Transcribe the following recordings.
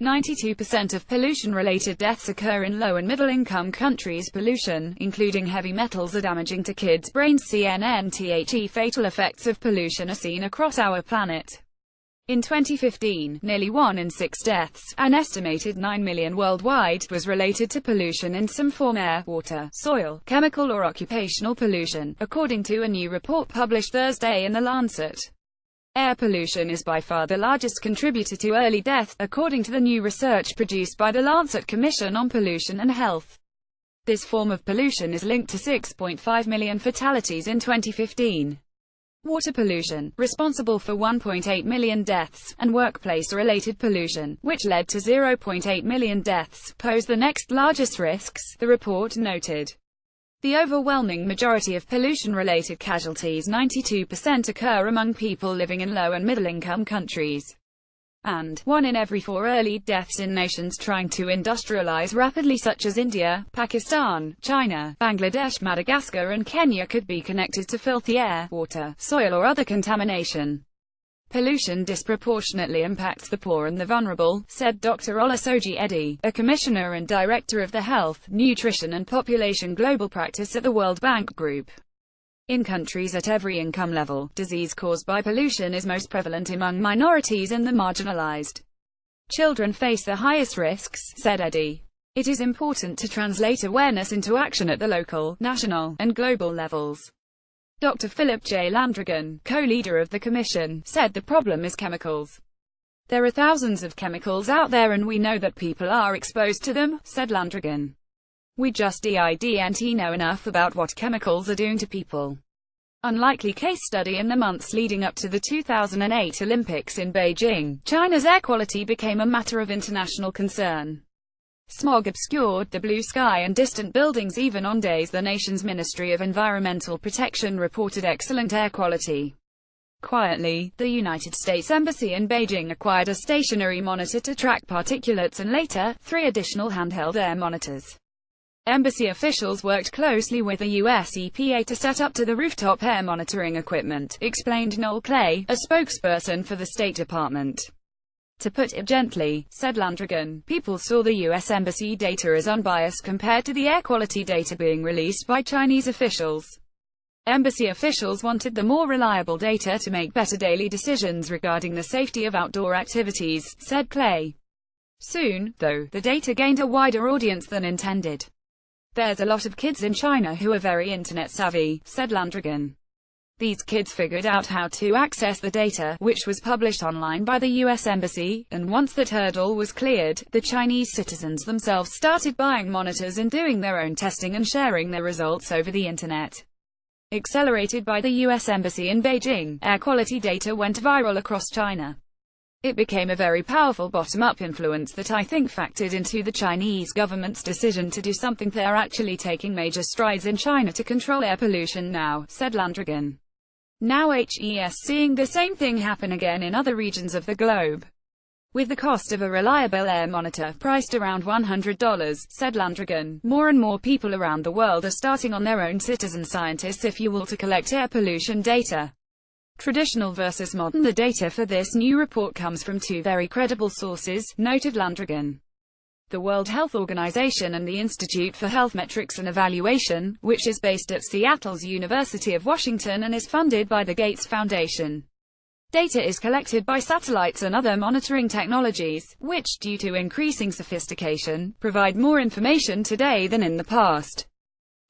92% of pollution-related deaths occur in low- and middle-income countries. Pollution, including heavy metals, are damaging to kids' brains. The fatal effects of pollution are seen across our planet. In 2015, nearly 1 in 6 deaths, an estimated 9 million worldwide, was related to pollution in some form: air, water, soil, chemical or occupational pollution, according to a new report published Thursday in The Lancet. Air pollution is by far the largest contributor to early death, according to the new research produced by the Lancet Commission on Pollution and Health. This form of pollution is linked to 6.5 million fatalities in 2015. Water pollution, responsible for 1.8 million deaths, and workplace-related pollution, which led to 0.8 million deaths, pose the next largest risks, the report noted. The overwhelming majority of pollution-related casualties, 92%, occur among people living in low- and middle-income countries. And 1 in every 4 early deaths in nations trying to industrialize rapidly such as India, Pakistan, China, Bangladesh, Madagascar and Kenya could be connected to filthy air, water, soil or other contamination. Pollution disproportionately impacts the poor and the vulnerable, said Dr. Olusoji Eddy, a commissioner and director of the Health, Nutrition and Population Global Practice at the World Bank Group. In countries at every income level, disease caused by pollution is most prevalent among minorities and the marginalized. Children face the highest risks, said Eddy. It is important to translate awareness into action at the local, national, and global levels. Dr. Philip J. Landrigan, co-leader of the Commission, said the problem is chemicals. There are thousands of chemicals out there and we know that people are exposed to them, said Landrigan. We just didn't know enough about what chemicals are doing to people. Unlikely case study: in the months leading up to the 2008 Olympics in Beijing, China's air quality became a matter of international concern. Smog obscured the blue sky and distant buildings even on days the nation's Ministry of Environmental Protection reported excellent air quality. Quietly, the United States Embassy in Beijing acquired a stationary monitor to track particulates and later, 3 additional handheld air monitors. Embassy officials worked closely with the U.S. EPA to set up the rooftop air monitoring equipment, explained Noel Clay, a spokesperson for the State Department. To put it gently, said Landrigan, people saw the U.S. Embassy data as unbiased compared to the air quality data being released by Chinese officials. Embassy officials wanted the more reliable data to make better daily decisions regarding the safety of outdoor activities, said Clay. Soon, though, the data gained a wider audience than intended. There's a lot of kids in China who are very internet savvy, said Landrigan. These kids figured out how to access the data, which was published online by the U.S. Embassy, and once that hurdle was cleared, the Chinese citizens themselves started buying monitors and doing their own testing and sharing their results over the internet. Accelerated by the U.S. Embassy in Beijing, air quality data went viral across China. It became a very powerful bottom-up influence that I think factored into the Chinese government's decision to do something. They're actually taking major strides in China to control air pollution now, said Landrigan. Now HES seeing the same thing happen again in other regions of the globe. With the cost of a reliable air monitor priced around $100, said Landrigan, more and more people around the world are starting on their own citizen scientists, if you will, to collect air pollution data. Traditional versus modern. The data for this new report comes from 2 very credible sources, noted Landrigan. The World Health Organization and the Institute for Health Metrics and Evaluation, which is based at Seattle's University of Washington and is funded by the Gates Foundation. Data is collected by satellites and other monitoring technologies, which, due to increasing sophistication, provide more information today than in the past.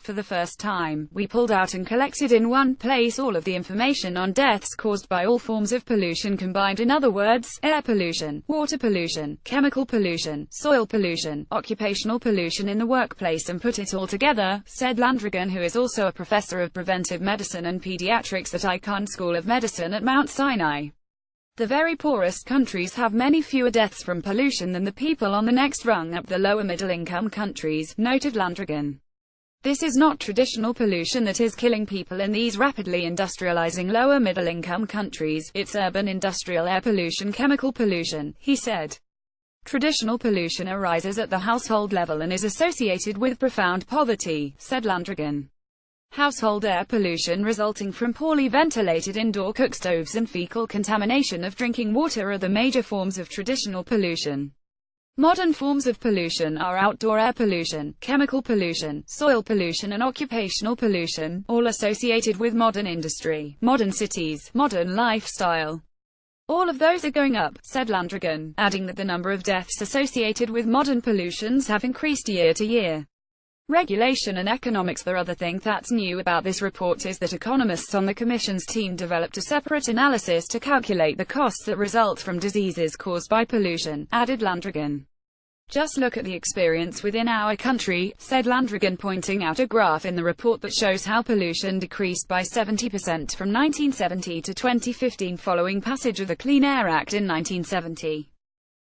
For the first time, we pulled out and collected in one place all of the information on deaths caused by all forms of pollution combined. In other words, air pollution, water pollution, chemical pollution, soil pollution, occupational pollution in the workplace, and put it all together, said Landrigan, who is also a professor of preventive medicine and pediatrics at Icahn School of Medicine at Mount Sinai. The very poorest countries have many fewer deaths from pollution than the people on the next rung up, the lower middle-income countries, noted Landrigan. This is not traditional pollution that is killing people in these rapidly industrializing lower middle-income countries, it's urban industrial air pollution, chemical pollution, he said. Traditional pollution arises at the household level and is associated with profound poverty, said Landrigan. Household air pollution resulting from poorly ventilated indoor cookstoves and fecal contamination of drinking water are the major forms of traditional pollution. Modern forms of pollution are outdoor air pollution, chemical pollution, soil pollution and occupational pollution, all associated with modern industry, modern cities, modern lifestyle. All of those are going up, said Landrigan, adding that the number of deaths associated with modern pollutions have increased year to year. Regulation and economics. The other thing that's new about this report is that economists on the Commission's team developed a separate analysis to calculate the costs that result from diseases caused by pollution, added Landrigan. Just look at the experience within our country, said Landrigan, pointing out a graph in the report that shows how pollution decreased by 70% from 1970 to 2015 following passage of the Clean Air Act in 1970.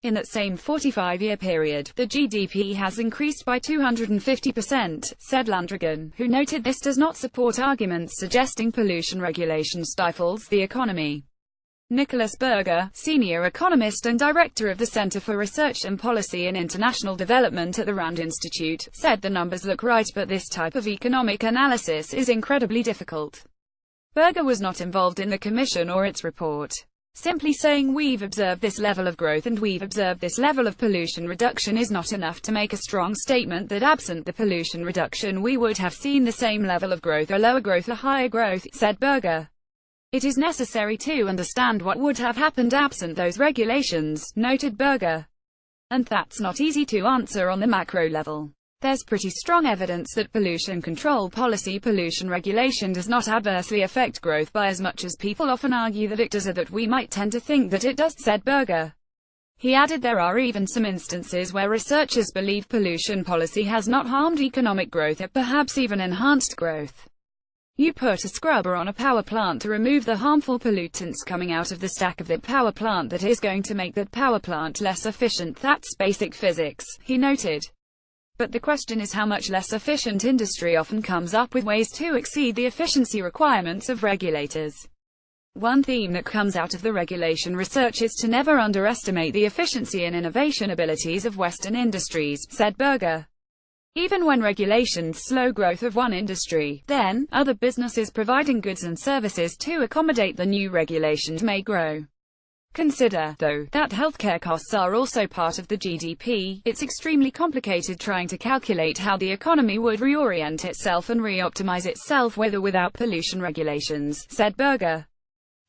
In that same 45-year period, the GDP has increased by 250%, said Landrigan, who noted this does not support arguments suggesting pollution regulation stifles the economy. Nicholas Berger, senior economist and director of the Center for Research and Policy in International Development at the Rand Institute, said the numbers look right, but this type of economic analysis is incredibly difficult. Berger was not involved in the Commission or its report. Simply saying we've observed this level of growth and we've observed this level of pollution reduction is not enough to make a strong statement that absent the pollution reduction we would have seen the same level of growth or lower growth or higher growth, said Berger. It is necessary to understand what would have happened absent those regulations, noted Berger. And that's not easy to answer on the macro level. There's pretty strong evidence that pollution control policy, pollution regulation does not adversely affect growth by as much as people often argue that it does, or that we might tend to think that it does, said Berger. He added there are even some instances where researchers believe pollution policy has not harmed economic growth, or perhaps even enhanced growth. You put a scrubber on a power plant to remove the harmful pollutants coming out of the stack of that power plant. That is going to make that power plant less efficient. That's basic physics, he noted. But the question is how much less efficient. Industry often comes up with ways to exceed the efficiency requirements of regulators. One theme that comes out of the regulation research is to never underestimate the efficiency and innovation abilities of Western industries, said Berger. Even when regulations slow growth of one industry, then, other businesses providing goods and services to accommodate the new regulations may grow. Consider, though, that healthcare costs are also part of the GDP. It's extremely complicated trying to calculate how the economy would reorient itself and re-optimize itself with or without pollution regulations, said Berger.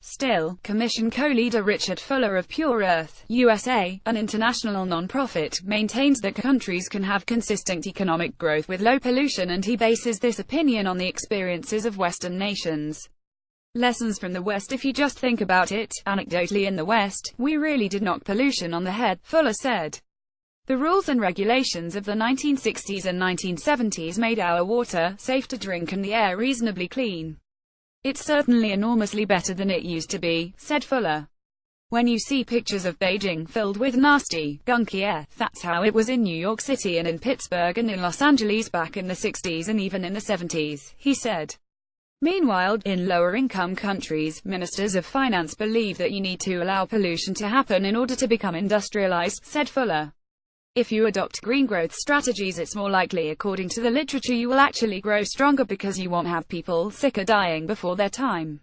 Still, Commission co-leader Richard Fuller of Pure Earth, USA, an international non-profit, maintains that countries can have consistent economic growth with low pollution, and he bases this opinion on the experiences of Western nations. Lessons from the West. If you just think about it, anecdotally in the West, we really did knock pollution on the head, Fuller said. The rules and regulations of the 1960s and 1970s made our water safe to drink and the air reasonably clean. It's certainly enormously better than it used to be, said Fuller. When you see pictures of Beijing filled with nasty, gunky air, that's how it was in New York City and in Pittsburgh and in Los Angeles back in the 60s and even in the 70s, he said. Meanwhile, in lower-income countries, ministers of finance believe that you need to allow pollution to happen in order to become industrialized, said Fuller. If you adopt green growth strategies, it's more likely, according to the literature, you will actually grow stronger because you won't have people sick or dying before their time.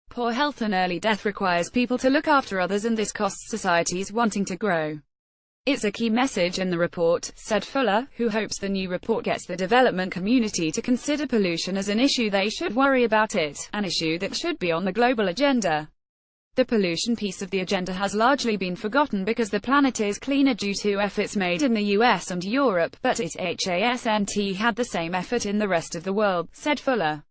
Poor health and early death requires people to look after others, and this costs societies wanting to grow. It's a key message in the report, said Fuller, who hopes the new report gets the development community to consider pollution as an issue they should worry about it, an issue that should be on the global agenda. The pollution piece of the agenda has largely been forgotten because the planet is cleaner due to efforts made in the US and Europe, but it hasn't had the same effort in the rest of the world, said Fuller.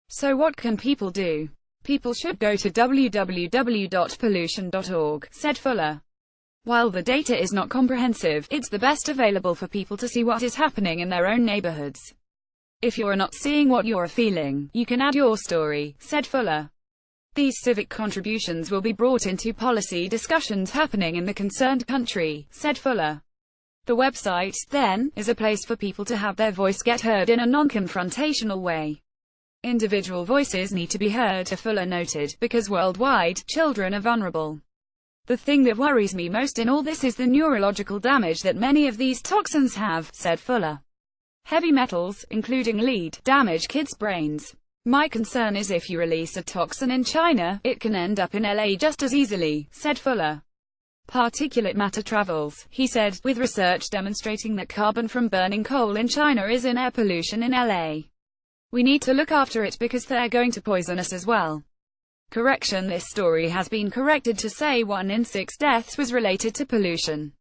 So what can people do? People should go to www.pollution.org, said Fuller. While the data is not comprehensive, it's the best available for people to see what is happening in their own neighborhoods. If you're not seeing what you're feeling, you can add your story, said Fuller. These civic contributions will be brought into policy discussions happening in the concerned country, said Fuller. The website, then, is a place for people to have their voice get heard in a non-confrontational way. Individual voices need to be heard, Fuller noted, because worldwide, children are vulnerable. The thing that worries me most in all this is the neurological damage that many of these toxins have, said Fuller. Heavy metals, including lead, damage kids' brains. My concern is if you release a toxin in China, it can end up in LA just as easily, said Fuller. particulate matter travels, he said, with research demonstrating that carbon from burning coal in China is in air pollution in LA. We need to look after it because they're going to poison us as well. Correction: this story has been corrected to say 1 in 6 deaths was related to pollution.